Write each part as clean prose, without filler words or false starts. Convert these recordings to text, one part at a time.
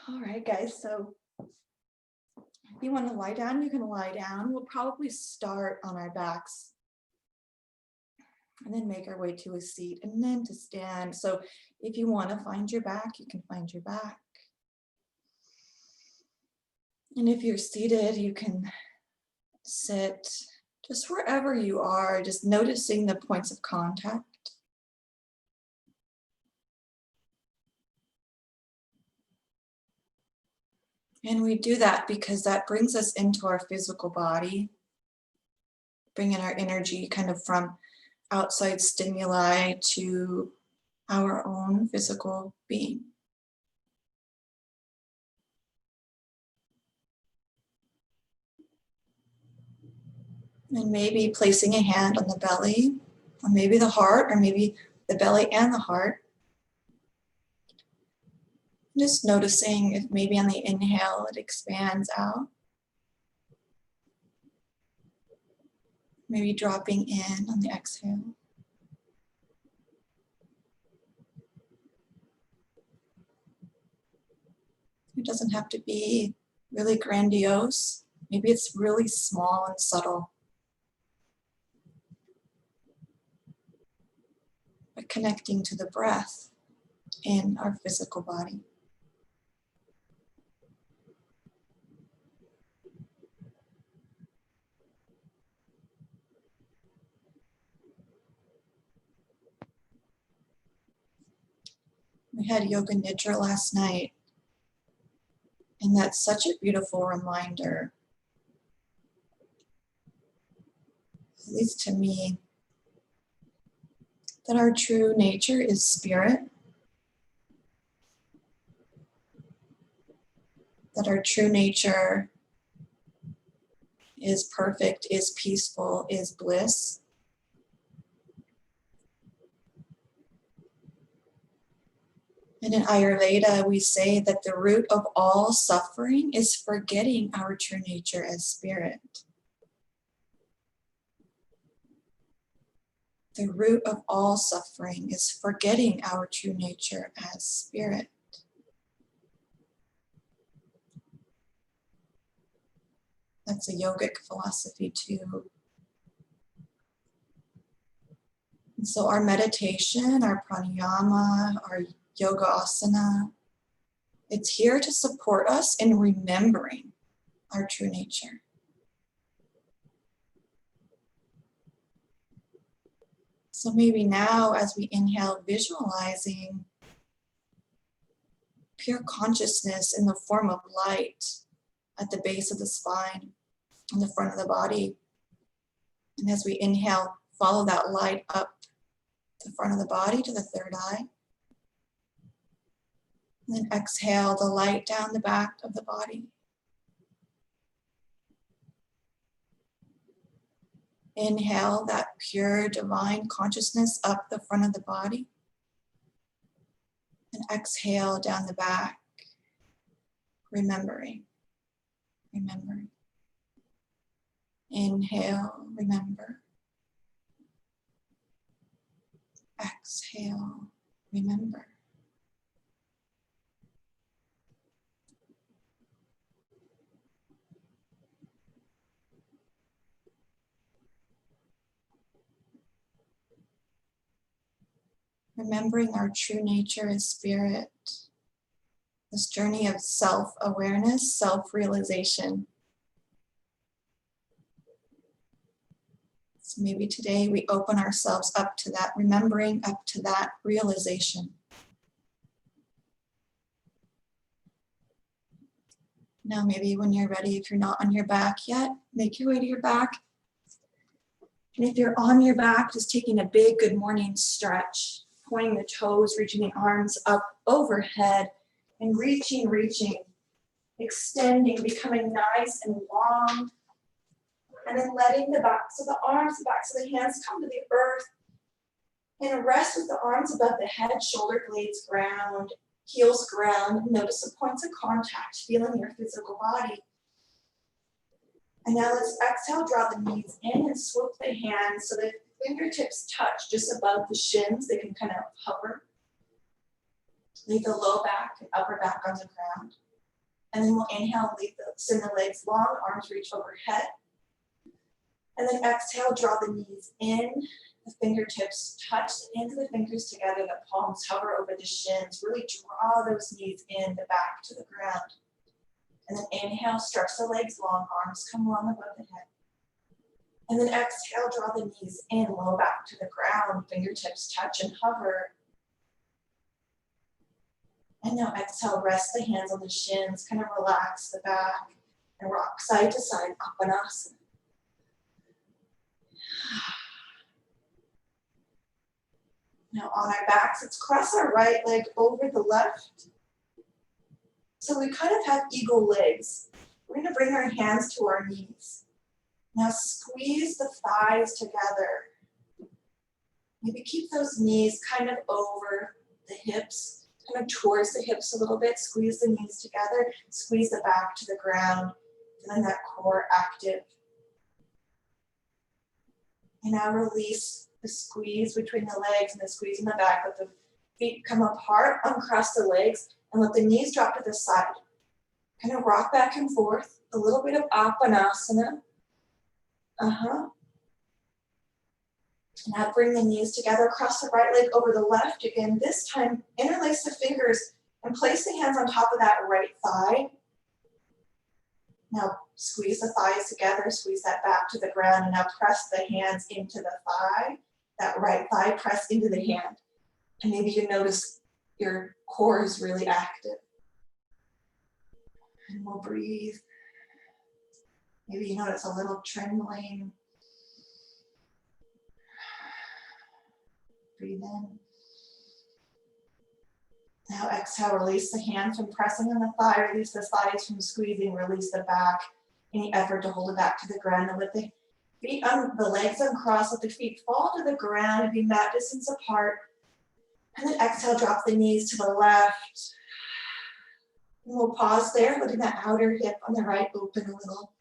All right, guys, so if you want to lie down, you can lie down. We'll probably start on our backs and then make our way to a seat and then to stand. So if you want to find your back, you can find your back. And if you're seated, you can sit just wherever you are, just noticing the points of contact. And we do that because that brings us into our physical body, bringing our energy kind of from outside stimuli to our own physical being. And maybe placing a hand on the belly, or maybe the heart, or maybe the belly and the heart. Just noticing if maybe on the inhale it expands out. Maybe dropping in on the exhale. It doesn't have to be really grandiose. Maybe it's really small and subtle. But connecting to the breath in our physical body. We had Yoga Nidra last night, and that's such a beautiful reminder, at least to me, that our true nature is spirit, that our true nature is perfect, is peaceful, is bliss. And in Ayurveda, we say that the root of all suffering is forgetting our true nature as spirit. The root of all suffering is forgetting our true nature as spirit. That's a yogic philosophy too. And so our meditation, our pranayama, our yoga asana, it's here to support us in remembering our true nature. So maybe now as we inhale, visualizing pure consciousness in the form of light at the base of the spine, in the front of the body. And as we inhale, follow that light up the front of the body to the third eye. And then exhale the light down the back of the body. Inhale that pure divine consciousness up the front of the body. And exhale down the back, remembering. Inhale, remember. Exhale, remember. Remembering our true nature as spirit. This journey of self-awareness, self-realization. So maybe today we open ourselves up to that, remembering, up to that realization. Now maybe when you're ready, if you're not on your back yet, make your way to your back. And if you're on your back, just taking a big good morning stretch, pointing the toes, reaching the arms up overhead, and reaching, extending, becoming nice and long. And then letting the backs of the arms, the backs of the hands come to the earth. And rest with the arms above the head, shoulder blades ground, heels ground. Notice the points of contact, feeling your physical body. And now let's exhale, draw the knees in and swoop the hands so that fingertips touch just above the shins. They can kind of hover. Leave the low back and upper back on the ground. And then we'll inhale, send the legs long, arms reach overhead. And then exhale, draw the knees in, the fingertips touch the ends of the fingers together, the palms hover over the shins. Really draw those knees in, the back to the ground. And then inhale, stretch the legs long, arms come long above the head. And then exhale, draw the knees in, low back to the ground, fingertips touch and hover. And now exhale, rest the hands on the shins, kind of relax the back and rock side to side, asanas. Now on our backs, let's cross our right leg over the left. So we kind of have eagle legs. We're going to bring our hands to our knees. Now squeeze the thighs together. Maybe keep those knees kind of over the hips, kind of towards the hips a little bit. Squeeze the knees together, squeeze the back to the ground, feeling that core active. And now release the squeeze between the legs and the squeeze in the back. Let the feet come apart, uncross the legs, and let the knees drop to the side. Kind of rock back and forth, a little bit of apanasana. Now bring the knees together, cross the right leg over the left. Again, this time interlace the fingers and place the hands on top of that right thigh. Now squeeze the thighs together, squeeze that back to the ground, and now press the hands into the thigh. That right thigh, press into the hand. And maybe you notice your core is really active. And we'll breathe. Maybe you notice a little trembling. Breathe in. Now exhale, release the hands from pressing on the thigh, release the thighs from squeezing, release the back. Any effort to hold it back to the ground, and let the feet the legs uncross, let the feet fall to the ground and be mat distance apart. And then exhale, drop the knees to the left. And we'll pause there, letting that outer hip on the right open a little.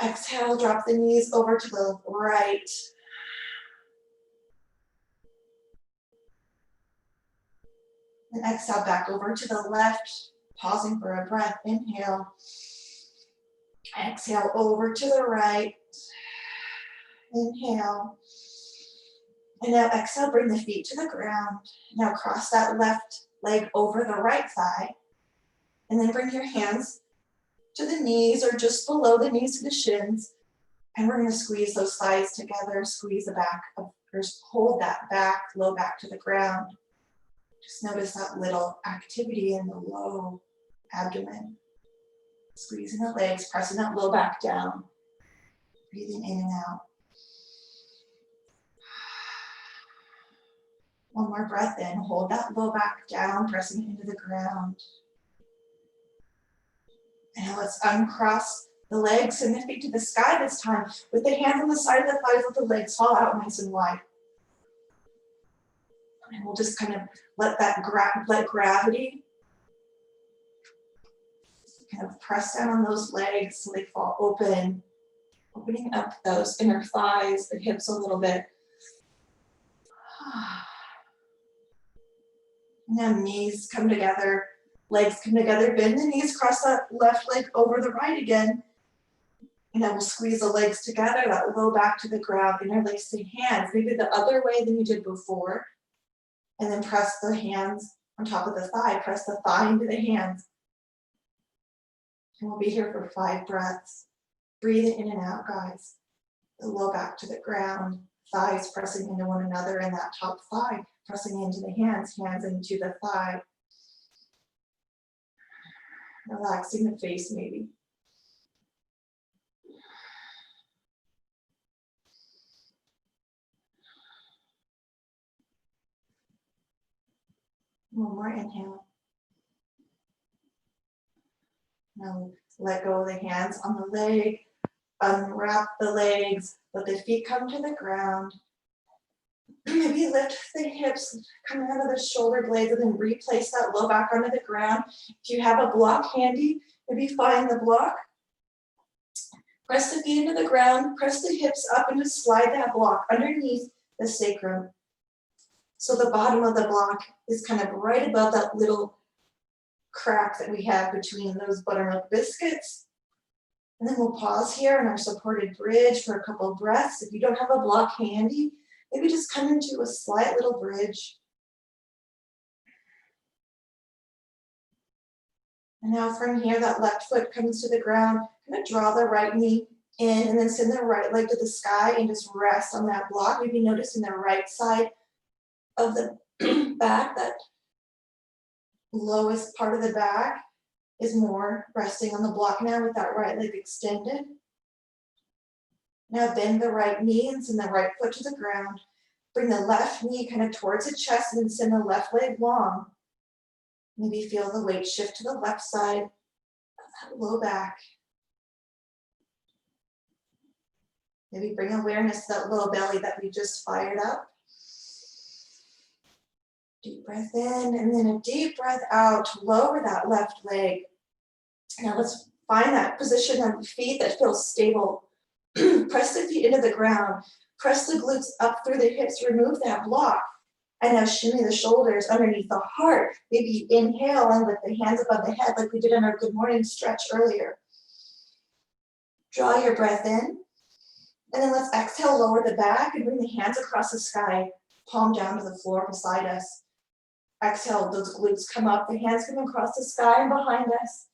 Exhale, drop the knees over to the right. And exhale back over to the left, pausing for a breath. Inhale. Exhale over to the right. Inhale. And now exhale, bring the feet to the ground. Now cross that left leg over the right thigh. And then bring your hands to the knees or just below the knees to the shins. And we're going to squeeze those thighs together, squeeze the back, or hold that back, low back to the ground. Just notice that little activity in the low abdomen. Squeezing the legs, pressing that low back down. Breathing in and out. One more breath in. Hold that low back down, pressing it into the ground. And now let's uncross the legs and the feet to the sky this time. With the hands on the side of the thighs, let the legs fall out nice and wide. And we'll just kind of let that let gravity kind of press down on those legs so they fall open, opening up those inner thighs, the hips a little bit. Now knees come together, legs come together, bend the knees, cross that left leg over the right again. And then we'll squeeze the legs together, that low back to the ground, interlace the hands, maybe the other way than you did before. And then press the hands on top of the thigh, press the thigh into the hands. And we'll be here for 5 breaths. Breathing in and out, guys. The low back to the ground, thighs pressing into one another, and that top thigh pressing into the hands, hands into the thigh. Relaxing the face maybe. One more inhale. Now let go of the hands on the leg, unwrap the legs, let the feet come to the ground. Maybe lift the hips coming out of the shoulder blades and then replace that low back onto the ground. If you have a block handy, maybe find the block. Press the feet into the ground, press the hips up and just slide that block underneath the sacrum. So the bottom of the block is kind of right above that little crack that we have between those buttermilk biscuits. And then we'll pause here in our supported bridge for a couple of breaths. If you don't have a block handy, maybe just come into a slight little bridge. And now from here, that left foot comes to the ground. I'm going to draw the right knee in and then send the right leg to the sky and just rest on that block. Maybe noticing the right side of the back, that lowest part of the back is more resting on the block now with that right leg extended. Now bend the right knee and send the right foot to the ground. Bring the left knee kind of towards the chest and then send the left leg long. Maybe feel the weight shift to the left side of that low back. Maybe bring awareness to that low belly that we just fired up. Deep breath in and then a deep breath out to lower that left leg. Now let's find that position of the feet that feels stable. Press the feet into the ground. Press the glutes up through the hips. Remove that block. And now shimmy the shoulders underneath the heart. Maybe inhale and lift the hands above the head like we did in our good morning stretch earlier. Draw your breath in. And then let's exhale, lower the back and bring the hands across the sky, palm down to the floor beside us. Exhale, those glutes come up, the hands come across the sky and behind us.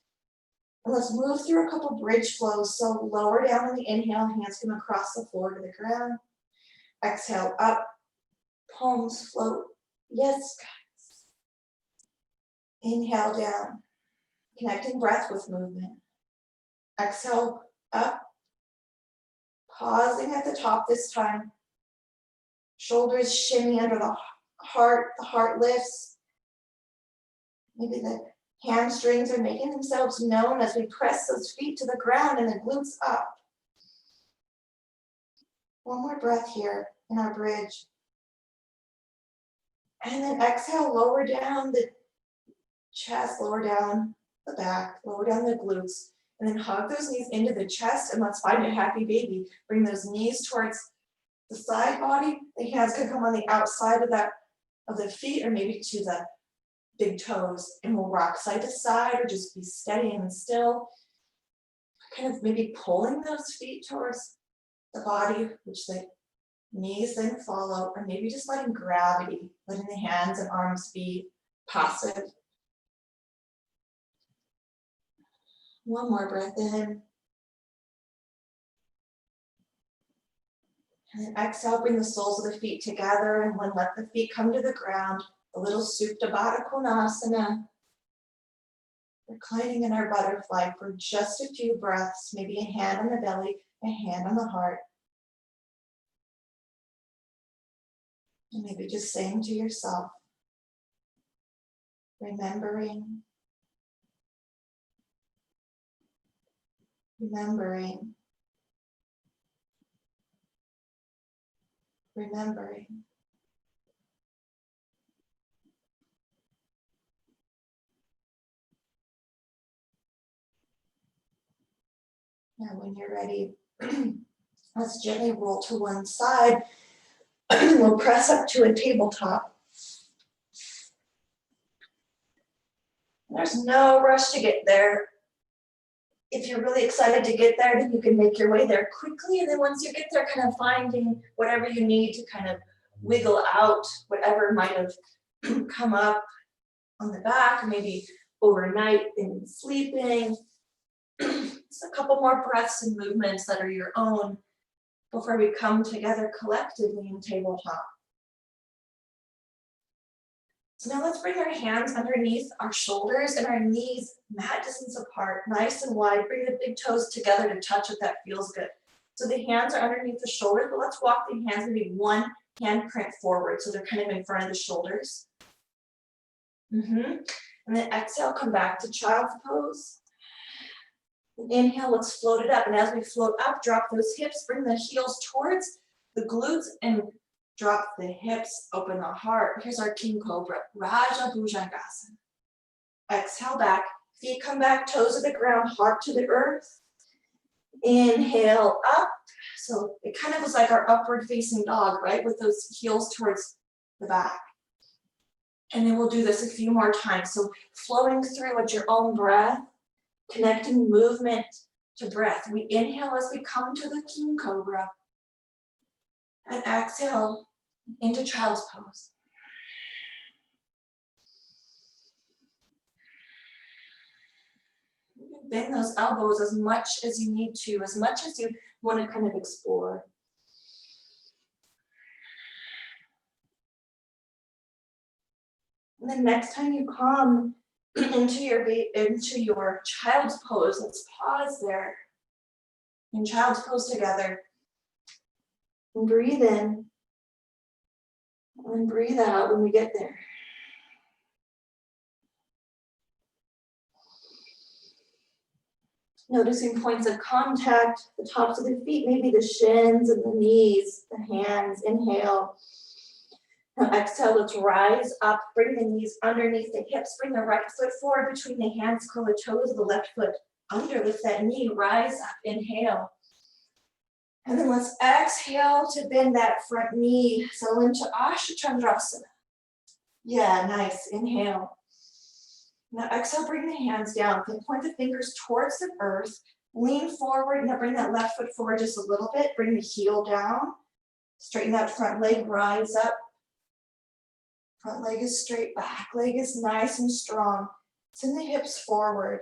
And let's move through a couple bridge flows. So lower down on the inhale, hands come across the floor to the ground. Exhale, up, palms float. Yes, guys. Inhale down, connecting breath with movement. Exhale, up. Pausing at the top this time. Shoulders shimmy under the heart lifts. Maybe the hamstrings are making themselves known as we press those feet to the ground and the glutes up. One more breath here in our bridge. And then exhale, lower down the chest, lower down the back, lower down the glutes. And then hug those knees into the chest and let's find a happy baby. Bring those knees towards the side body. The hands can come on the outside of the feet or maybe to the big toes. And we'll rock side to side or just be steady and still. Kind of maybe pulling those feet towards the body, which the knees then follow, or maybe just letting gravity, letting the hands and arms be passive. One more breath in. And then exhale, bring the soles of the feet together and then let the feet come to the ground. A little Supta Baddha Konasana. Reclining in our butterfly for just a few breaths, maybe a hand on the belly, a hand on the heart. And maybe just saying to yourself, remembering, remembering, remembering. Now when you're ready, let's gently roll to one side. We'll press up to a tabletop. There's no rush to get there. If you're really excited to get there, then you can make your way there quickly. And then once you get there, kind of finding whatever you need to kind of wiggle out whatever might have come up on the back, maybe overnight in sleeping. Just a couple more breaths and movements that are your own before we come together collectively in tabletop. So now let's bring our hands underneath our shoulders and our knees mat distance apart, nice and wide. Bring the big toes together to touch if that feels good. So the hands are underneath the shoulders, but let's walk the hands maybe one hand print forward so they're kind of in front of the shoulders. And then exhale, come back to child's pose. Inhale, let's float it up. And as we float up, drop those hips, bring the heels towards the glutes and drop the hips, open the heart. Here's our King Cobra, Raja Bhujangasana. Exhale back, feet come back, toes to the ground, heart to the earth. Inhale up. So it kind of was like our upward facing dog, right? With those heels towards the back. And then we'll do this a few more times. So flowing through at your own breath, connecting movement to breath. We inhale as we come to the King Cobra. And exhale into Child's Pose. You can bend those elbows as much as you need to, as much as you want to kind of explore. And then next time you come into your Child's Pose, let's pause there. In Child's Pose together. And breathe in. And breathe out when we get there. Noticing points of contact, the tops of the feet, maybe the shins and the knees, the hands. Inhale. Now exhale, let's rise up, bring the knees underneath the hips, bring the right foot forward between the hands, curl the toes of the left foot under, lift that knee, rise up, inhale. And then let's exhale to bend that front knee, so into Ashtachandrasana. Yeah, nice, inhale. Now exhale, bring the hands down, point the fingers towards the earth, lean forward, now bring that left foot forward just a little bit, bring the heel down, straighten that front leg, rise up. Front leg is straight, back leg is nice and strong. Send the hips forward.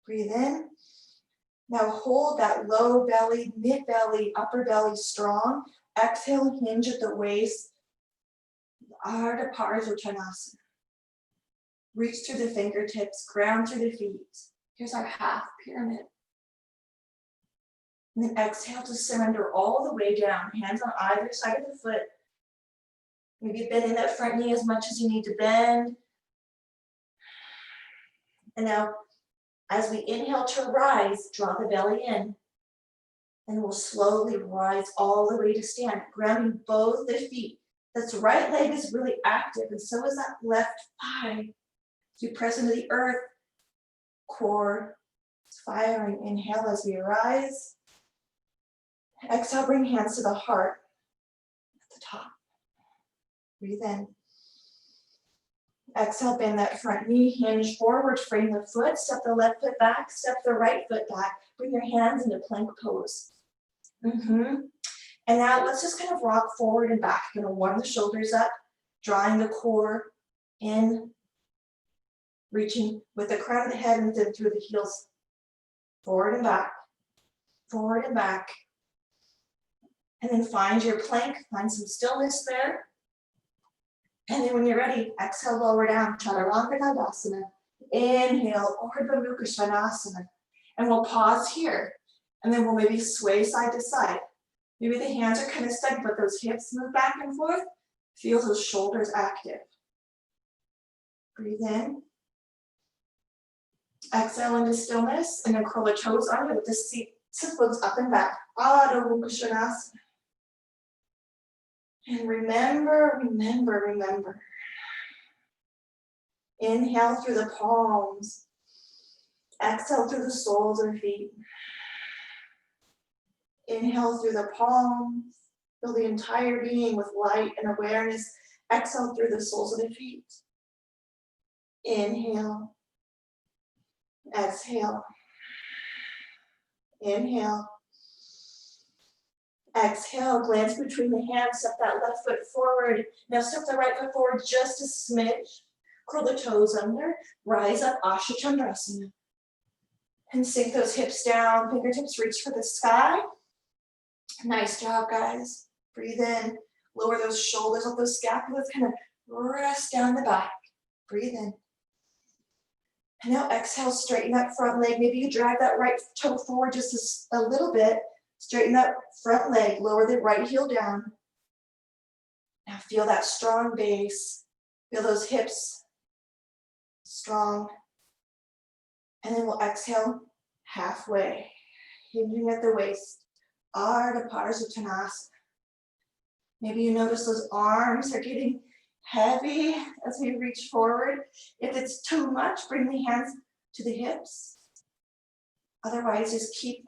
Breathe in. Now hold that low belly, mid belly, upper belly strong. Exhale, hinge at the waist. Ardha Parasuttanasana. Reach through the fingertips, ground through the feet. Here's our half pyramid. And then exhale to surrender all the way down. Hands on either side of the foot. Maybe bending that front knee as much as you need to bend. And now, as we inhale to rise, draw the belly in. And we'll slowly rise all the way to stand, grounding both the feet. That right leg is really active, and so is that left thigh. As you press into the earth, core is firing. Inhale as we rise. Exhale, bring hands to the heart at the top. Breathe in. Exhale, bend that front knee, hinge forward, frame the foot, step the left foot back, step the right foot back. Bring your hands into plank pose. And now let's just kind of rock forward and back. You're gonna warm the shoulders up, drawing the core in, reaching with the crown of the head and then through the heels. Forward and back, forward and back. And then find your plank, find some stillness there. And then when you're ready, exhale, lower down, Chaturanga Tadasana. Inhale, Urdhva Mukha Svanasana. And we'll pause here. And then we'll maybe sway side to side. Maybe the hands are kind of stuck, but those hips move back and forth. Feel those shoulders active. Breathe in. Exhale into stillness. And then curl the toes under with the sit bones up and back. Adho Mukha Svanasana. And remember. Inhale through the palms. Exhale through the soles of the feet. Inhale through the palms. Fill the entire being with light and awareness. Exhale through the soles of the feet. Inhale. Exhale. Inhale. Exhale, glance between the hands, step that left foot forward. Now step the right foot forward just a smidge. Curl the toes under, rise up, Ashtachandrasana. And sink those hips down, fingertips reach for the sky. Nice job, guys. Breathe in, lower those shoulders, let those scapulas kind of rest down the back. Breathe in. And now exhale, straighten that front leg. Maybe you drag that right toe forward just a little bit. Straighten that front leg, lower the right heel down. Now feel that strong base. Feel those hips strong. And then we'll exhale halfway, hinging at the waist. Ardha Parasuttanasana. Maybe you notice those arms are getting heavy as we reach forward. If it's too much, bring the hands to the hips. Otherwise, just keep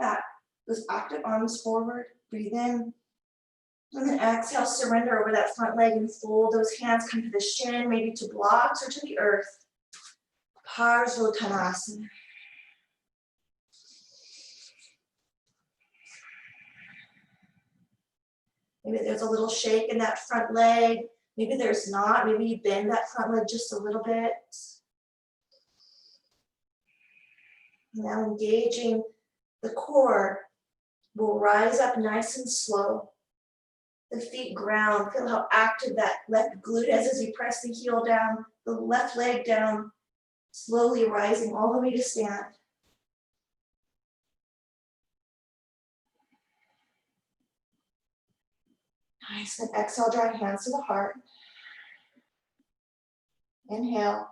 those active arms forward. Breathe in. And then exhale, surrender over that front leg and fold those hands, come to the shin, maybe to blocks or to the earth. Parsvottanasana. Maybe there's a little shake in that front leg. Maybe there's not. Maybe you bend that front leg just a little bit. Now engaging the core. We'll rise up nice and slow. The feet ground. Feel how active that left glute is as you press the heel down, the left leg down, slowly rising all the way to stand. Nice, and exhale, drawing hands to the heart. Inhale.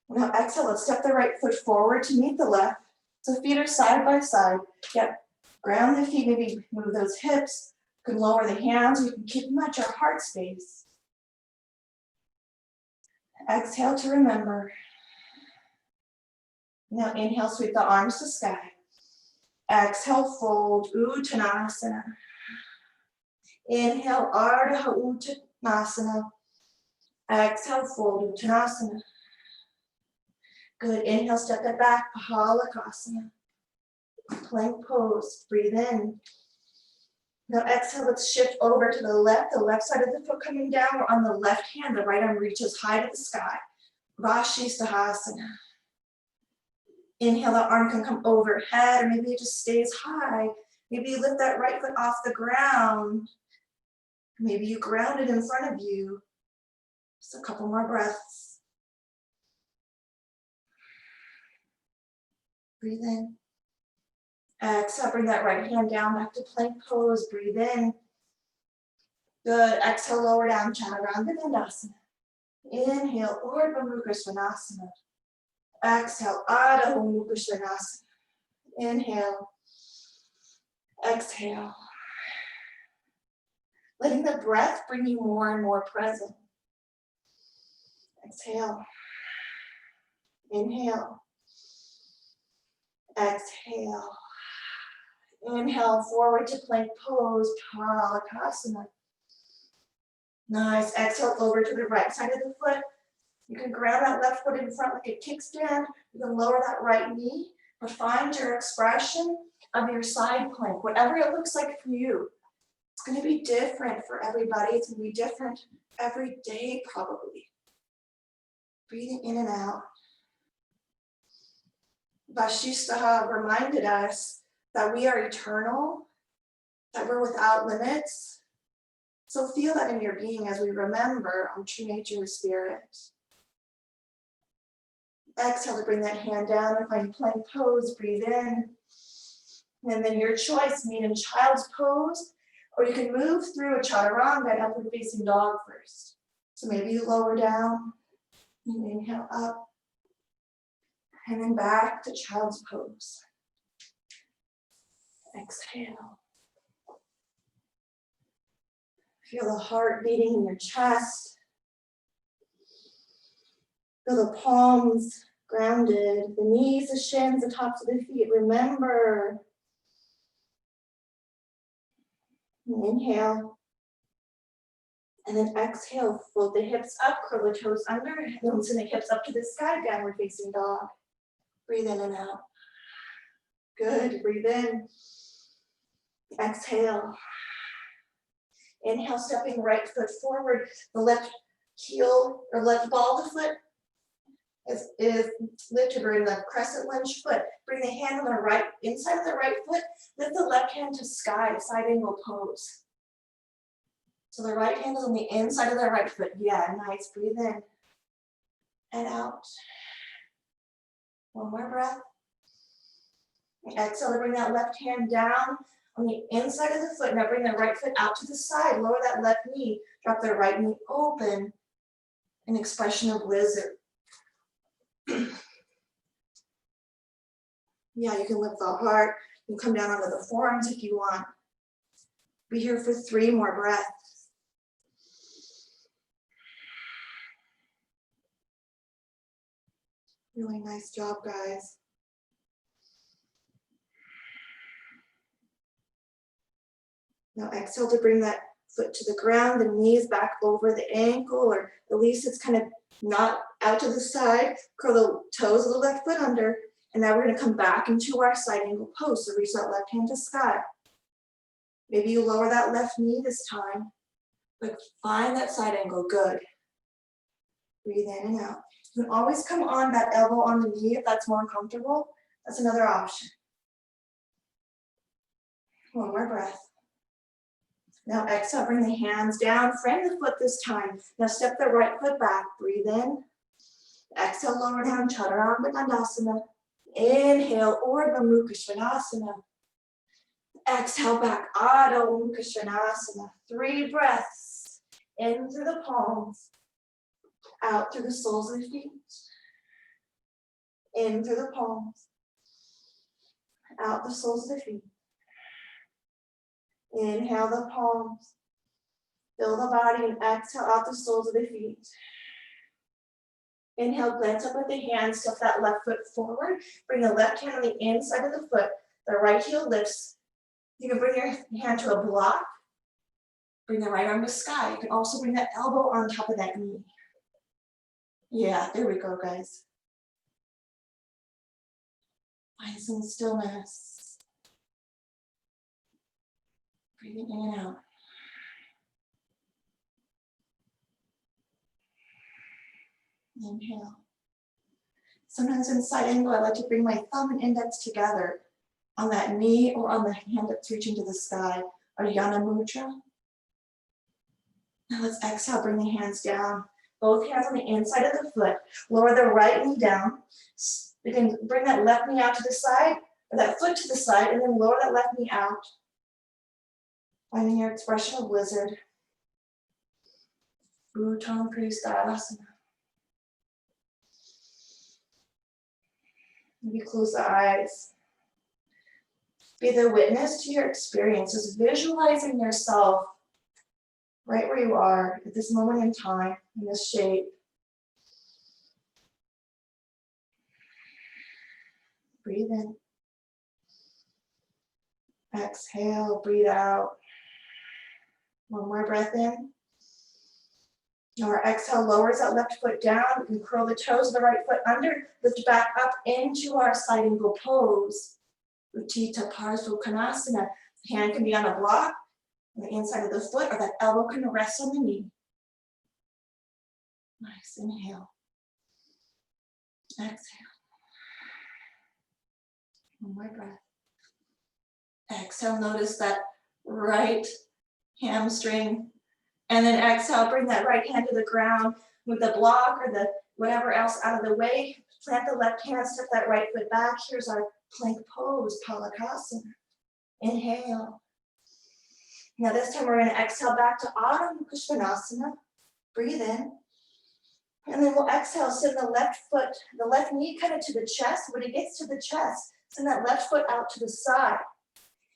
Now exhale, let's step the right foot forward to meet the left. So feet are side by side. Yep, ground the feet, maybe move those hips. You can lower the hands, or you can keep them at your heart space. Exhale to remember. Now inhale, sweep the arms to sky. Exhale, fold, Uttanasana. Inhale, Ardha Uttanasana. Exhale, fold, Uttanasana. Good, inhale, step it back, Pahalakasana. Plank pose, breathe in. Now exhale, let's shift over to the left side of the foot coming down. We're on the left hand, the right arm reaches high to the sky. Vashisthasana. Inhale, the arm can come overhead, or maybe it just stays high. Maybe you lift that right foot off the ground. Maybe you ground it in front of you. Just a couple more breaths. Breathe in. Exhale, bring that right hand down back to plank pose. Breathe in. Good. Exhale, lower down, Chaturanga Dandasana. Inhale, Urdhva Mukha Svanasana. Exhale, Adho Mukha Svanasana. Inhale. Exhale. Letting the breath bring you more and more present. Exhale. Inhale. Exhale. Inhale, forward to plank pose, Palakasana. Nice. Exhale, over to the right side of the foot. You can ground that left foot in front like a kickstand. You can lower that right knee, but find your expression of your side plank, whatever it looks like for you. It's going to be different for everybody. It's going to be different every day, probably. Breathing in and out. Vashishtha reminded us that we are eternal, that we're without limits. So feel that in your being as we remember on true nature of spirit. Exhale to bring that hand down and find plank pose, breathe in. And then your choice, meet in child's pose, or you can move through a chaturanga and upward facing dog first. So maybe you lower down, you inhale up, and then back to child's pose. Exhale. Feel the heart beating in your chest. Feel the palms grounded, the knees, the shins, the tops of the feet. Remember. Inhale. And then exhale, float the hips up, curl the toes under, and send the hips up to the sky, downward facing dog. Breathe in and out. Good, breathe in. Exhale. Inhale, stepping right foot forward. The left heel or left ball of the foot is lifted. We're in the crescent lunge foot. Bring the hand on the right, inside of the right foot. Lift the left hand to sky, side angle pose. So the right hand is on the inside of the right foot. Yeah, nice. Breathe in and out. One more breath. Exhale to bring that left hand down on the inside of the foot. Now bring the right foot out to the side. Lower that left knee. Drop the right knee open. An expression of lizard. Yeah, you can lift the heart. You can come down onto the forearms if you want. Be here for 3 more breaths. Really nice job, guys. Now exhale to bring that foot to the ground, the knees back over the ankle, or at least it's kind of not out to the side. Curl the toes of the left foot under. And now we're going to come back into our side angle pose. So reach that left hand to sky. Maybe you lower that left knee this time, but find that side angle. Good. Breathe in and out. You can always come on that elbow on the knee if that's more comfortable. That's another option. One more breath. Now exhale, bring the hands down, frame the foot this time. Now step the right foot back, breathe in. Exhale, lower down, Chaturanga Tadasana. Inhale, Urdhva Mukha Svanasana. Exhale back, Adho Mukha Svanasana. 3 breaths, in through the palms, out through the soles of the feet. In through the palms, out the soles of the feet. Inhale the palms, fill the body, and exhale out the soles of the feet. Inhale, glance up with the hands, step that left foot forward. Bring the left hand on the inside of the foot. The right heel lifts. You can bring your hand to a block. Bring the right arm to sky. You can also bring that elbow on top of that knee. Yeah, there we go, guys. Find some stillness. Breathing in and out. Inhale. Sometimes in side angle, I like to bring my thumb and index together on that knee or on the hand that's reaching to the sky, or Yana Mudra. Now let's exhale, bring the hands down. Both hands on the inside of the foot. Lower the right knee down. You can bring that left knee out to the side, or that foot to the side, and then lower that left knee out. Finding your expression of lizard. Bhutan Priest Tadasana. Maybe close the eyes. Be the witness to your experiences, visualizing yourself right where you are at this moment in time, in this shape. Breathe in. Exhale, breathe out. One more breath in. Our exhale lowers that left foot down. We can curl the toes of the right foot under, lift back up into our side angle pose. Utthita Parsvakonasana. Hand can be on a block on the inside of the foot, or that elbow can rest on the knee. Nice, inhale. Exhale. One more breath. Exhale, notice that right hamstring. And then exhale, bring that right hand to the ground with the block or the whatever else out of the way. Plant the left hand, step that right foot back. Here's our plank pose, Palakasana. Inhale. Now this time we're going to exhale back to Adho Mukha Svanasana. Breathe in. And then we'll exhale, send the left foot, the left knee kind of to the chest. When it gets to the chest, send that left foot out to the side.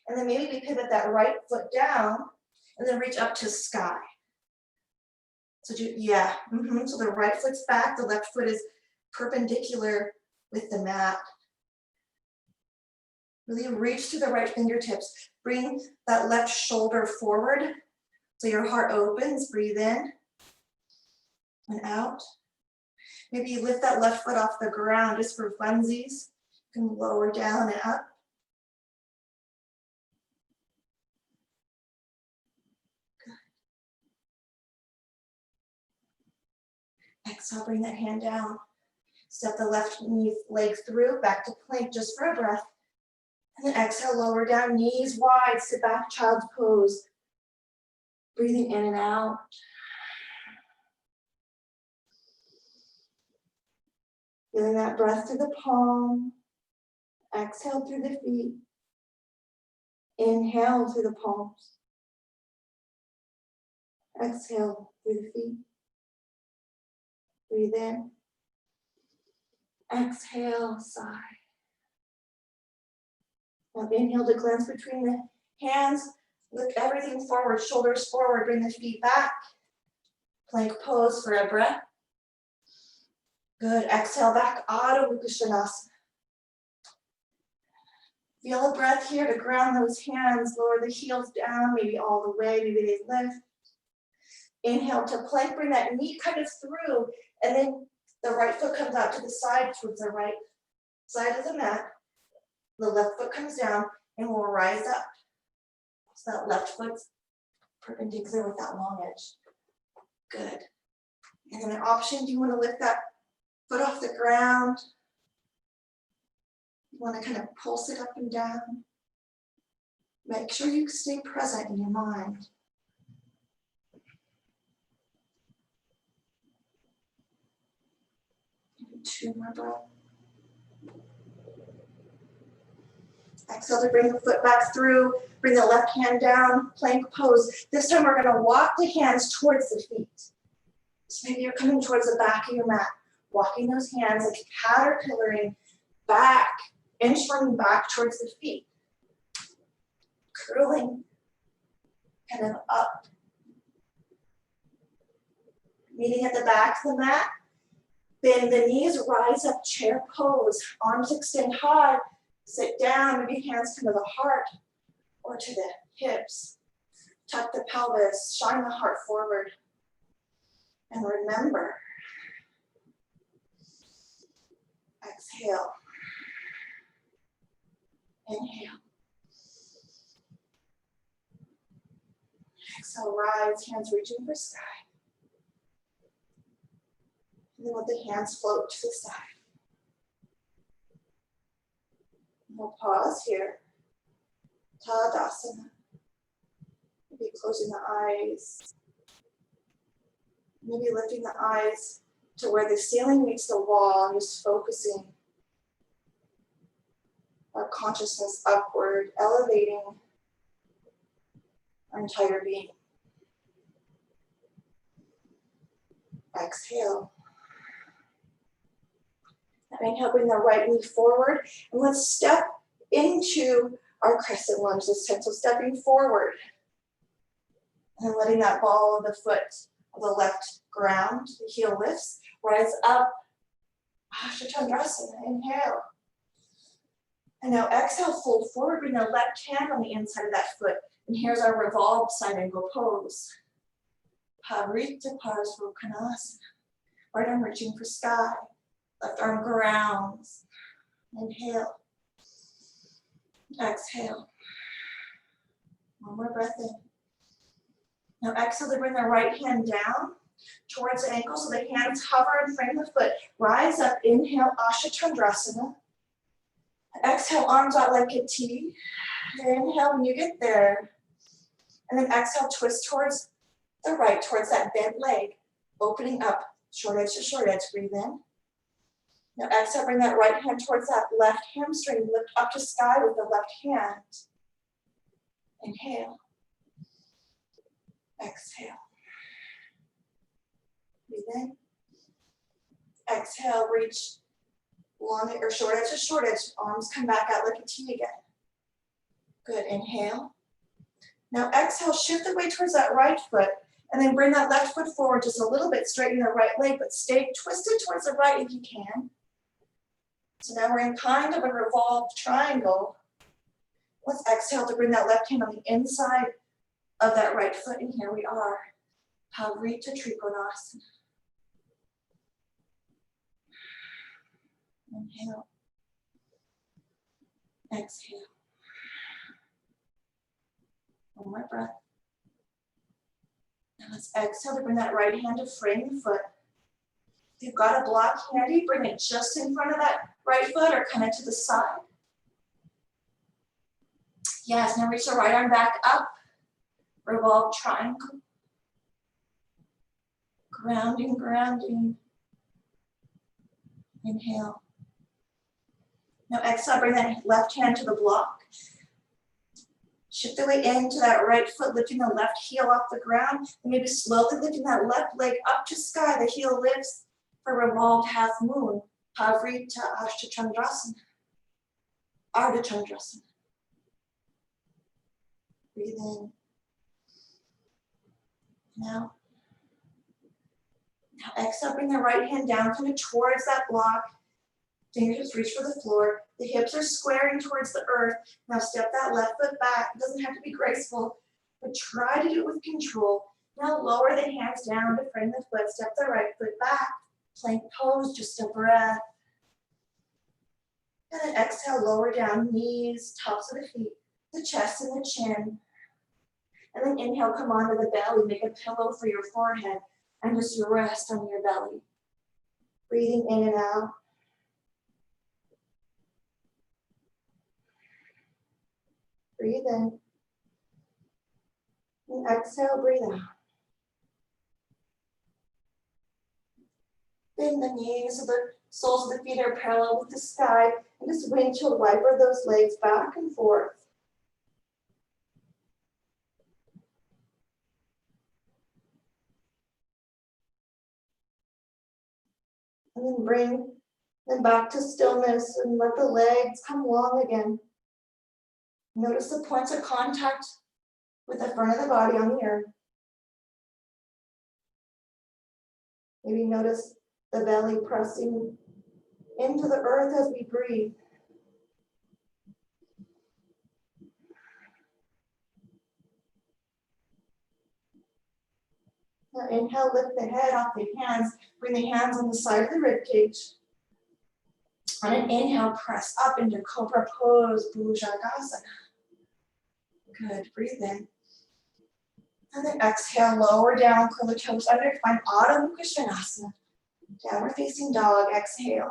And then maybe we pivot that right foot down and then reach up to sky. So so the right foot's back, the left foot is perpendicular with the mat. Really reach to the right fingertips. Bring that left shoulder forward so your heart opens. Breathe in and out. Maybe you lift that left foot off the ground just for funsies. You can lower down and up. Exhale, bring that hand down. Step the left knee leg through, back to plank just for a breath. And then exhale, lower down, knees wide, sit back, child's pose. Breathing in and out. Feeling that breath through the palm. Exhale through the feet. Inhale through the palms. Exhale through the feet. Breathe in. Exhale, sigh. Now inhale to glance between the hands. Lift everything forward, shoulders forward, bring the feet back. Plank pose for a breath. Good, exhale back, Adho Mukha Svanasana. Feel a breath here to ground those hands, lower the heels down, maybe all the way, maybe they lift. Inhale to plank, bring that knee kind of through, and then the right foot comes out to the side towards the right side of the mat. The left foot comes down and we'll rise up. So that left foot's perpendicular with that long edge. Good. And then an option, do you want to lift that foot off the ground? You want to kind of pulse it up and down. Make sure you stay present in your mind. Maybe 2 more breaths. Exhale to bring the foot back through, bring the left hand down, plank pose. This time we're gonna walk the hands towards the feet. So maybe you're coming towards the back of your mat, walking those hands like caterpillaring back, inchworming back towards the feet. Curling, kind of up. Meeting at the back of the mat. Bend the knees, rise up, chair pose. Arms extend high. Sit down, maybe hands come to the heart or to the hips. Tuck the pelvis, shine the heart forward. And remember, exhale. Inhale. Exhale, rise, hands reaching for sky. And then let the hands float to the side. We'll pause here. Tadasana. Maybe closing the eyes. Maybe lifting the eyes to where the ceiling meets the wall and just focusing our consciousness upward, elevating our entire being. Exhale. Inhale, bring the right knee forward, and let's step into our crescent lunge this time. So stepping forward, and letting that ball of the foot of the left ground, the heel lifts, rise up, Tadasana, inhale. And now exhale, fold forward, bring the left hand on the inside of that foot. And here's our revolved side angle pose. Parita Parsvakonasana. Right arm reaching for sky. Left arm grounds. Inhale. Exhale. One more breath in. Now exhale to bring the right hand down towards the ankle so the hands hover and frame the foot. Rise up, inhale, Tadasana. Exhale, arms out like a T. Inhale when you get there. And then exhale, twist towards the right, towards that bent leg. Opening up, short edge to short edge, breathe in. Now exhale, bring that right hand towards that left hamstring. Lift up to sky with the left hand. Inhale. Exhale. Breathe in. Exhale, reach long or short edge to short edge. Arms come back out like a T again. Good, inhale. Now exhale, shift the weight towards that right foot and then bring that left foot forward just a little bit, straighten the right leg, but stay twisted towards the right if you can. So now we're in kind of a revolved triangle. Let's exhale to bring that left hand on the inside of that right foot, and here we are. Parita Trikonasana. Inhale. Exhale. One more breath. Now let's exhale to bring that right hand to frame the foot. If you've got a block handy, bring it just in front of that right foot or kind of to the side. Yes, now reach the right arm back up. Revolve triangle. Grounding, grounding. Inhale. Now exhale, bring that left hand to the block. Shift the weight into that right foot, lifting the left heel off the ground, and maybe slowly lifting that left leg up to sky. The heel lifts for revolved half moon. Parita Ashtachandrasana. Ardhachandrasana. Breathe in. Now exhale, bring the right hand down, kind of towards that block. Fingertips reach for the floor. The hips are squaring towards the earth. Now step that left foot back. It doesn't have to be graceful, but try to do it with control. Now lower the hands down to frame the foot. Step the right foot back. Plank pose, just a breath. And then exhale, lower down, knees, tops of the feet, the chest and the chin. And then inhale, come onto the belly, make a pillow for your forehead, and just rest on your belly. Breathing in and out. Breathe in. And exhale, breathe out. Bend the knees so the soles of the feet are parallel with the sky, and just windshield wiper those legs back and forth. And then bring them back to stillness and let the legs come long again. Notice the points of contact with the front of the body on the earth. Maybe notice the belly pressing into the earth as we breathe. Now inhale, lift the head off the hands. Bring the hands on the side of the rib cage. On an inhale, press up into Cobra Pose, Bhujangasana. Good, breathe in. And then exhale, lower down, curl the toes under, find Adho Mukha Svanasana. Downward facing dog, exhale.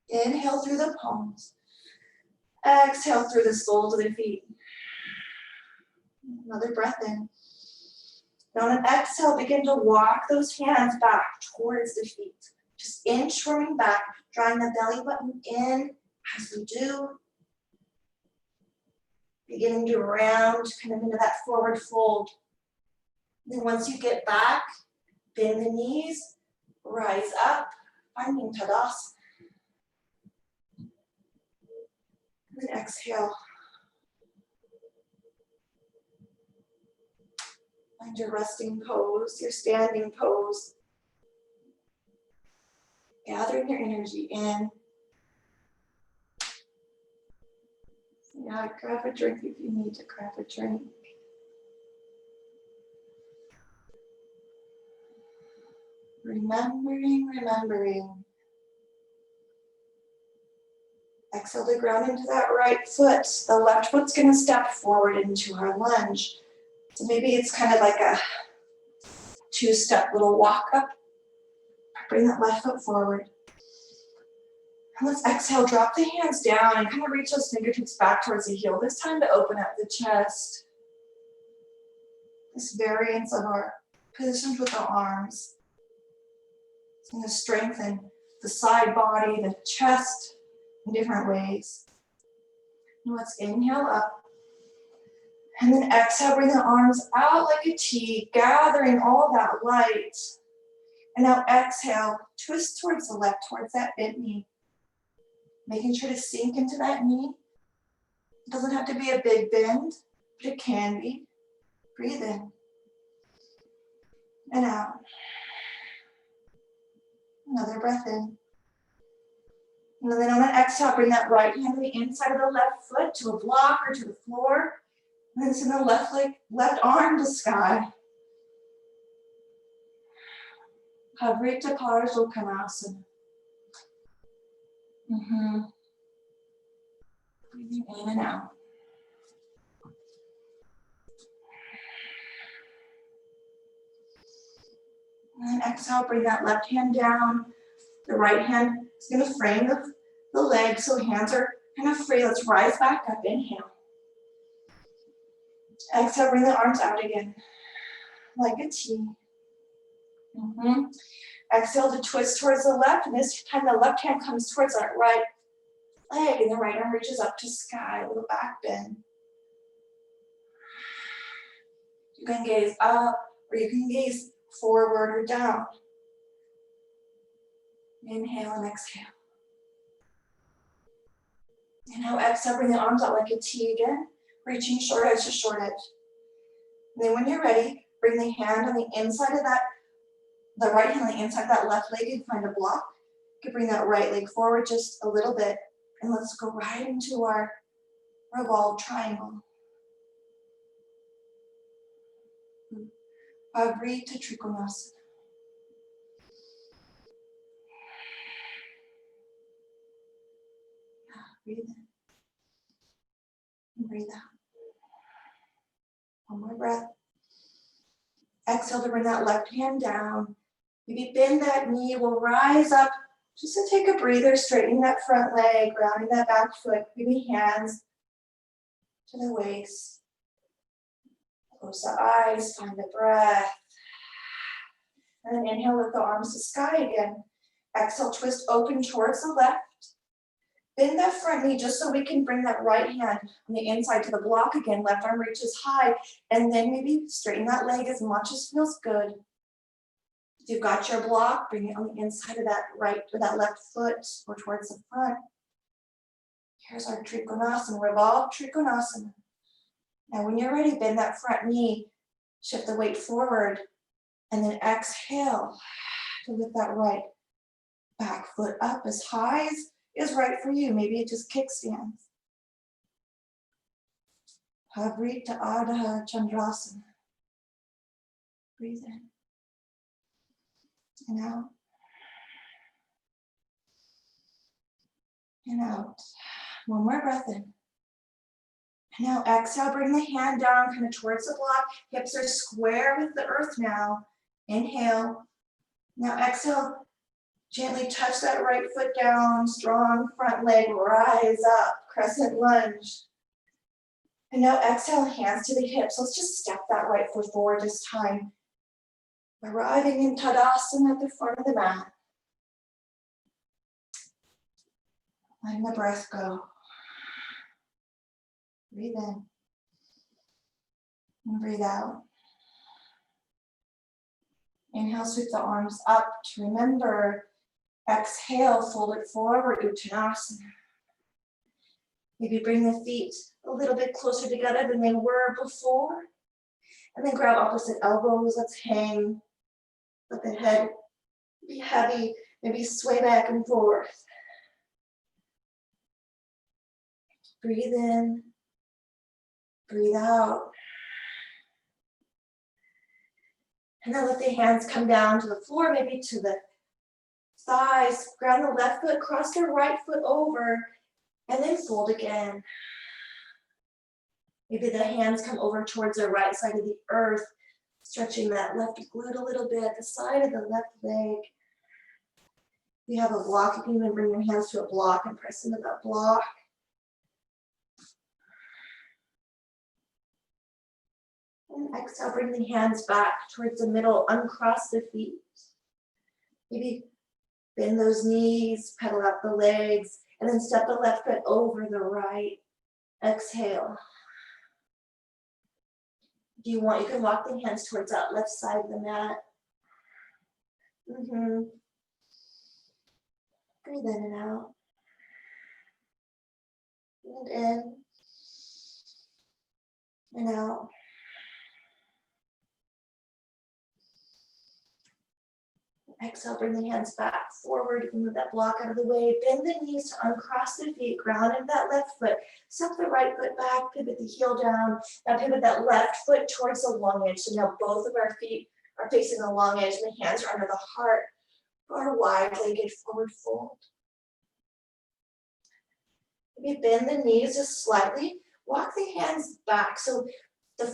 Inhale through the palms. Exhale through the soles of the feet. Another breath in. Now on an exhale, begin to walk those hands back towards the feet. Just inchworming back, drawing the belly button in as we do. Beginning to round kind of into that forward fold. Then once you get back, bend the knees, rise up, finding Tadasana. And then exhale. Find your resting pose, your standing pose. Gathering your energy in. Yeah, grab a drink if you need to grab a drink. Remembering. Exhale to ground into that right foot. The left foot's going to step forward into our lunge. So maybe it's kind of like a two-step little walk up. Bring that left foot forward. And let's exhale, drop the hands down and kind of reach those fingertips back towards the heel. This time to open up the chest. This variance of our positions with the arms. It's going to strengthen the side body, the chest in different ways. And let's inhale up. And then exhale, bring the arms out like a T, gathering all that light. And now exhale, twist towards the left, towards that bent knee. Making sure to sink into that knee. It doesn't have to be a big bend, but it can be. Breathe in. And out. Another breath in. And then on an exhale, bring that right hand to the inside of the left foot to a block or to the floor. And then send the left leg, left arm to sky. Havrita Parasukhanasana. Breathing in and out. And then exhale, bring that left hand down. The right hand is going to frame the leg so hands are kind of free. Let's rise back up. Inhale. Exhale, bring the arms out again, like a T. Exhale to twist towards the left, and this time the left hand comes towards that right leg, and the right arm reaches up to sky, a little back bend. You can gaze up, or you can gaze forward or down. Inhale and exhale. And now exhale, bring the arms out like a T again, reaching short edge to short edge. And then when you're ready, bring the hand on the inside of that, the right hand on the inside of that left leg and find a block. You can bring that right leg forward just a little bit, and let's go right into our Revolve Triangle. Breathe to Trikonasana. Breathe in and breathe out. One more breath. Exhale to bring that left hand down. Maybe bend that knee. We'll rise up just to take a breather, straightening that front leg, grounding that back foot. Maybe hands to the waist. Close the eyes, find the breath. And then inhale, lift the arms to sky again. Exhale, twist open towards the left. Bend that front knee just so we can bring that right hand on the inside to the block again. Left arm reaches high. And then maybe straighten that leg as much as feels good. If you've got your block, bring it on the inside of that right or that left foot or towards the front. Here's our Trikonasana, Revolve Trikonasana. Now when you're ready, bend that front knee, shift the weight forward, and then exhale to lift that right back foot up as high as is right for you. Maybe it just kickstands. Breathe to Ardha Chandrasana. Breathe in and out. And out. One more breath in. And now exhale, bring the hand down kind of towards the block. Hips are square with the earth now. Inhale. Now exhale, gently touch that right foot down, strong front leg, rise up, Crescent Lunge. And now exhale, hands to the hips. Let's just step that right foot forward this time. Arriving in Tadasana at the front of the mat. Letting the breath go. Breathe in and breathe out. Inhale, sweep the arms up to remember. Exhale, fold it forward, Uttanasana. Maybe bring the feet a little bit closer together than they were before. And then grab opposite elbows. Let's hang. Let the head be heavy. Maybe sway back and forth. Breathe in. Breathe out. And then let the hands come down to the floor, maybe to the thighs. Ground the left foot, cross the right foot over, and then fold again. Maybe the hands come over towards the right side of the earth, stretching that left glute a little bit, the side of the left leg. If you have a block, you can even bring your hands to a block and press into that block. And exhale, bring the hands back towards the middle, uncross the feet. Maybe bend those knees, pedal out the legs, and then step the left foot over the right. Exhale. If you want, you can walk the hands towards that left side of the mat. Breathe in and out. And in. And out. Exhale, bring the hands back forward. You can move that block out of the way. Bend the knees to uncross the feet. Ground into that left foot. Step the right foot back. Pivot the heel down. Now pivot that left foot towards the long edge. So now both of our feet are facing the long edge and the hands are under the heart for our wide-legged forward fold. Maybe bend the knees just slightly. Walk the hands back. So the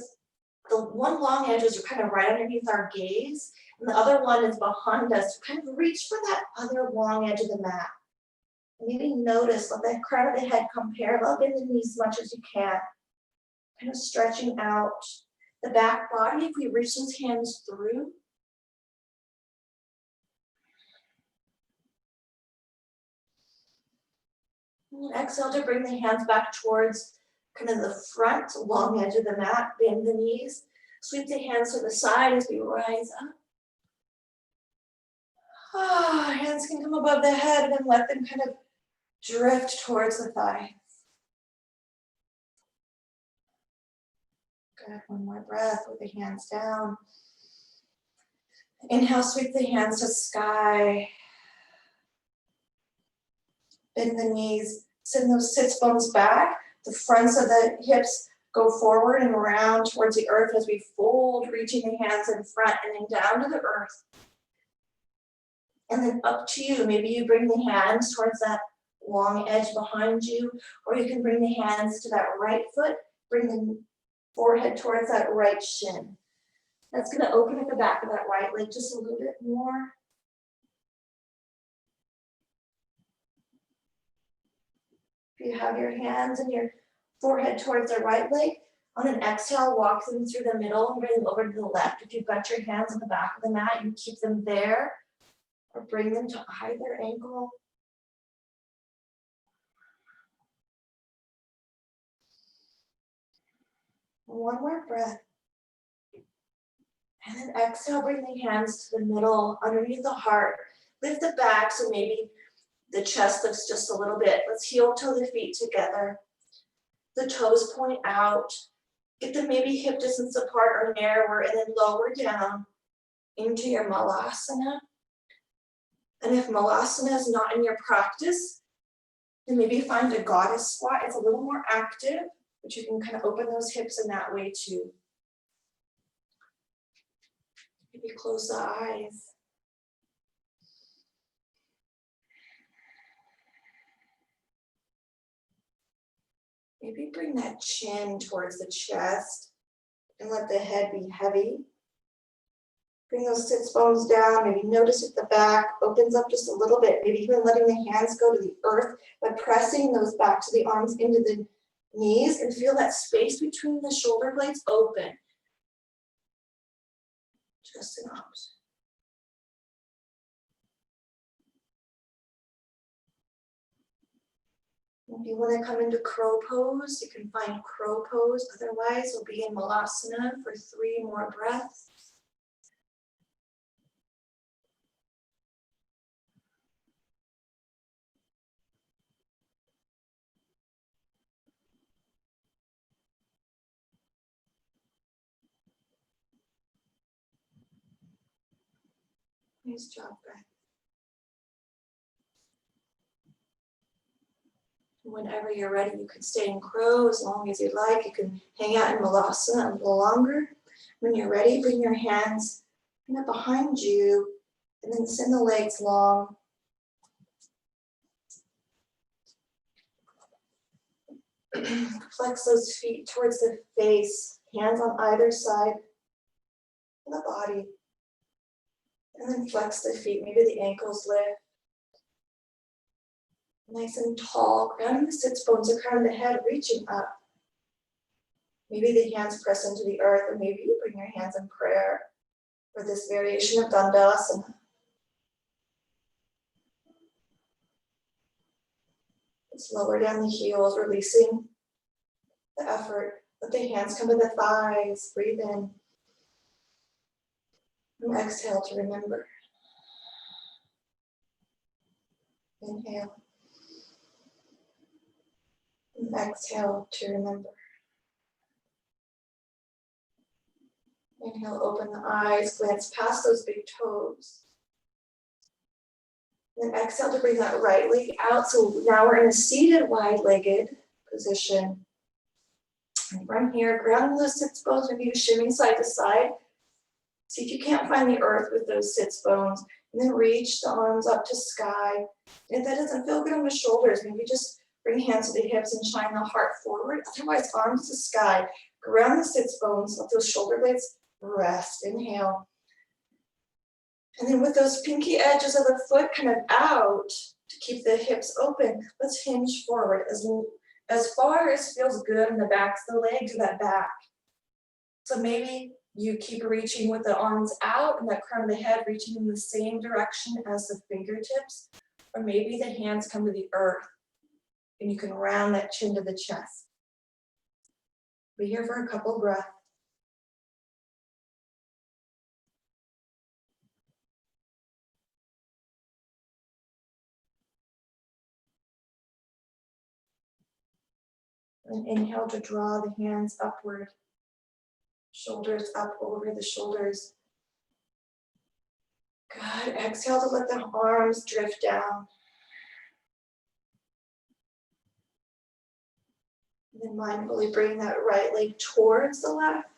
one long edge is kind of right underneath our gaze. And the other one is behind us. Kind of reach for that other long edge of the mat. And maybe notice, let the crown of the head come parallel, bend the knees as much as you can. Kind of stretching out the back body if we reach those hands through. And exhale to bring the hands back towards kind of the front long edge of the mat. Bend the knees. Sweep the hands to the side as we rise up. Hands can come above the head and then let them kind of drift towards the thighs. Good, one more breath with the hands down. Inhale, sweep the hands to sky. Bend the knees, send those sits bones back. The fronts of the hips go forward and around towards the earth as we fold, reaching the hands in front and then down to the earth. And then up to you. Maybe you bring the hands towards that long edge behind you, or you can bring the hands to that right foot, bring the forehead towards that right shin. That's going to open at the back of that right leg just a little bit more. If you have your hands and your forehead towards the right leg, on an exhale, walk them through the middle and bring them over to the left. If you've got your hands on the back of the mat, you keep them there or bring them to either ankle. One more breath. And then exhale, bring the hands to the middle, underneath the heart. Lift the back so maybe the chest lifts just a little bit. Let's heel toe the feet together. The toes point out. Get them maybe hip distance apart or narrower, and then lower down into your malasana. And if malasana is not in your practice, then maybe find a goddess squat. It's a little more active, but you can kind of open those hips in that way too. Maybe close the eyes. Maybe bring that chin towards the chest and let the head be heavy. Bring those sits bones down. Maybe notice if the back opens up just a little bit. Maybe even letting the hands go to the earth, but pressing those backs of the arms into the knees and feel that space between the shoulder blades open. Just enough. If you want to come into crow pose, you can find crow pose. Otherwise, we'll be in malasana for 3 more breaths. Nice job, breath. Whenever you're ready, you can stay in crow as long as you like. You can hang out in malasana a little longer. When you're ready, bring your hands up behind you and then send the legs long. Flex those feet towards the face, hands on either side of the body. And then flex the feet, maybe the ankles lift. Nice and tall, grounding the sits bones, the crown of the head reaching up. Maybe the hands press into the earth, or maybe you bring your hands in prayer for this variation of Tadasana. Let's lower down the heels, releasing the effort. Let the hands come to the thighs. Breathe in. And exhale to remember. Inhale. And exhale to remember. Inhale, open the eyes, glance past those big toes. Then exhale to bring that right leg out. So now we're in a seated wide-legged position. And from here, grounding those sits bones, maybe you shimmy side to side. See if you can't find the earth with those sits bones. And then reach the arms up to sky. And if that doesn't feel good on the shoulders, maybe just bring hands to the hips and shine the heart forward. Otherwise, arms to sky. Ground the sits bones, let those shoulder blades rest. Inhale. And then with those pinky edges of the foot kind of out to keep the hips open, let's hinge forward as far as feels good in the backs of the legs or that back. So maybe you keep reaching with the arms out and that crown of the head reaching in the same direction as the fingertips, or maybe the hands come to the earth and you can round that chin to the chest. Be here for a couple breaths. And inhale to draw the hands upward, shoulders up over the shoulders. Good. Exhale to let the arms drift down. And then mindfully bring that right leg towards the left.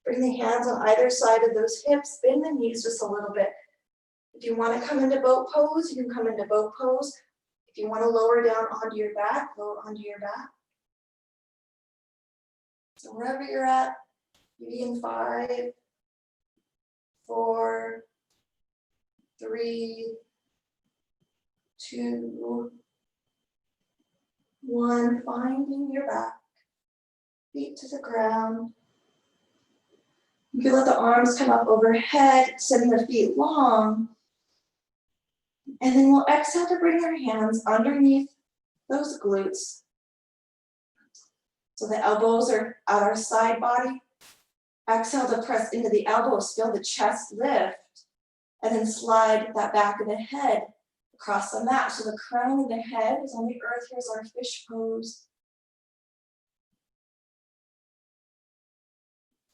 Bring the hands on either side of those hips, bend the knees just a little bit. If you want to come into boat pose, you can come into boat pose. If you want to lower down onto your back, lower onto your back. So wherever you're at, maybe in 5, 4, 3, 2, 1, finding your back, feet to the ground. You can let the arms come up overhead, sending the feet long. And then we'll exhale to bring our hands underneath those glutes. So the elbows are at our side body. Exhale to press into the elbows, feel the chest lift. And then slide that back of the head across the mat. So the crown of the head is on the earth. Here's our fish pose.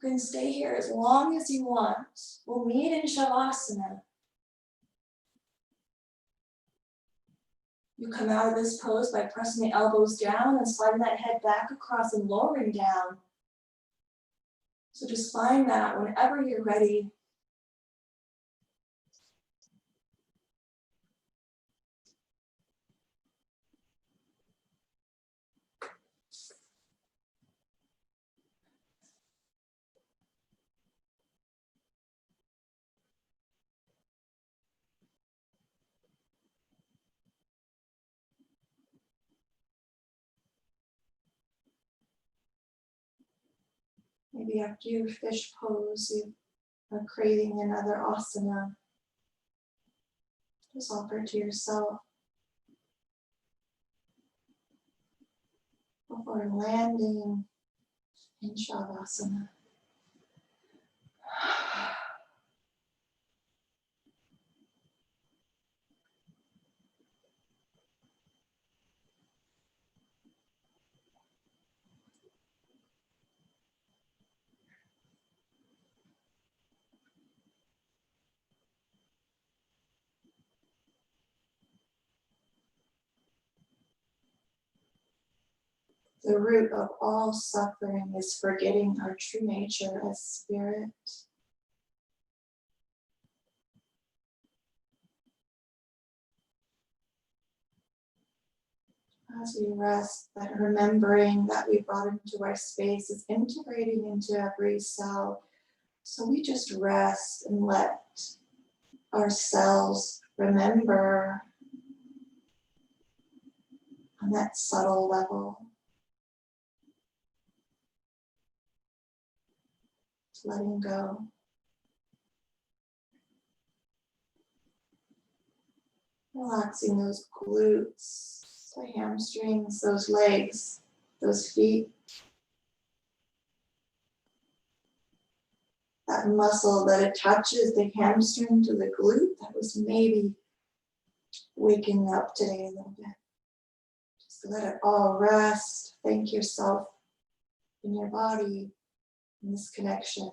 You can stay here as long as you want. We'll meet in Shavasana. You come out of this pose by pressing the elbows down and sliding that head back across and lowering down. So just find that whenever you're ready. Maybe after your fish pose, you are craving another asana. Just offer it to yourself before landing in Shavasana. The root of all suffering is forgetting our true nature as spirit. As we rest, that remembering that we brought into our space is integrating into every cell. So we just rest and let ourselves remember on that subtle level. Letting go. Relaxing those glutes, the hamstrings, those legs, those feet. That muscle that attaches the hamstring to the glute that was maybe waking up today a little bit. Just let it all rest. Thank yourself in your body in this connection.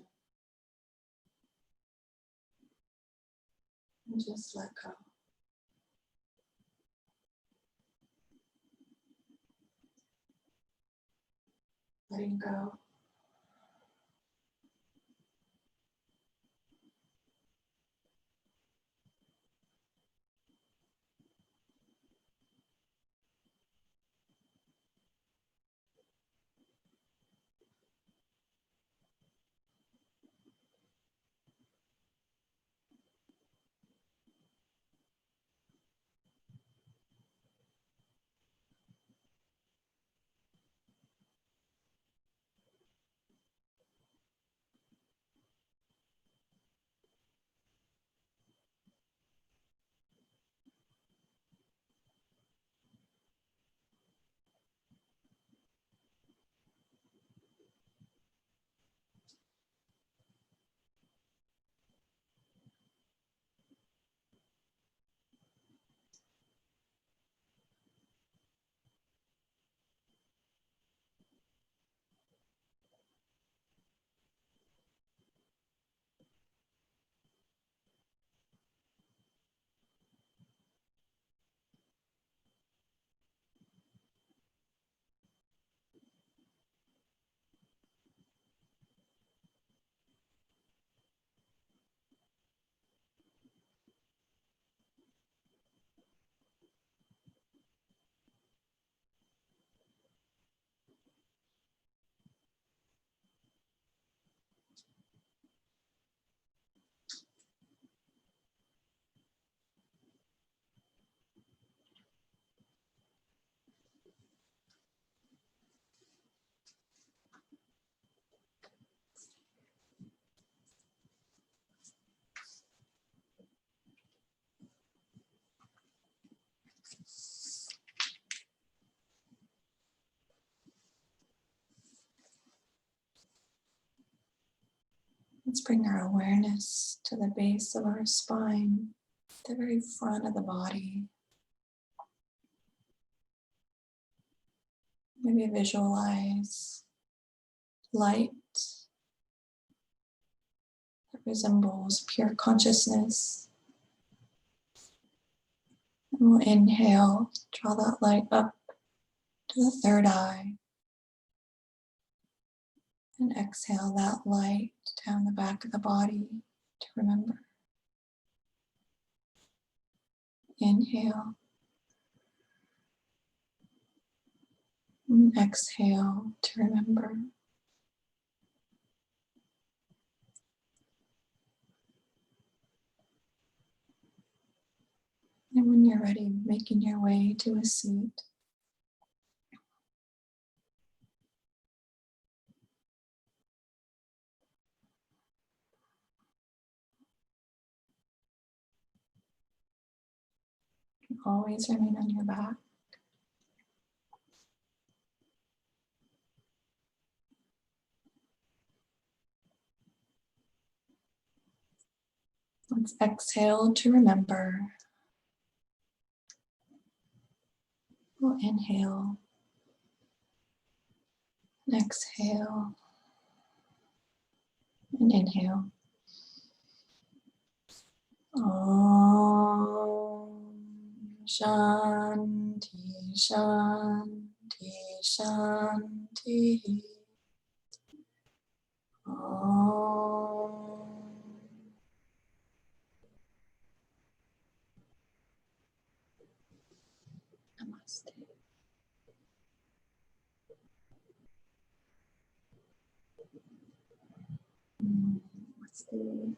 And just let go. Letting go. Let's bring our awareness to the base of our spine, the very front of the body. Maybe visualize light that resembles pure consciousness. And we'll inhale, draw that light up to the third eye. And exhale that light down the back of the body to remember. Inhale. And exhale to remember. And when you're ready, making your way to a seat. You can always remain on your back. Let's exhale to remember. We'll inhale and exhale and inhale. Om Shanti Shanti Shanti. Om. Namaste. Namaste.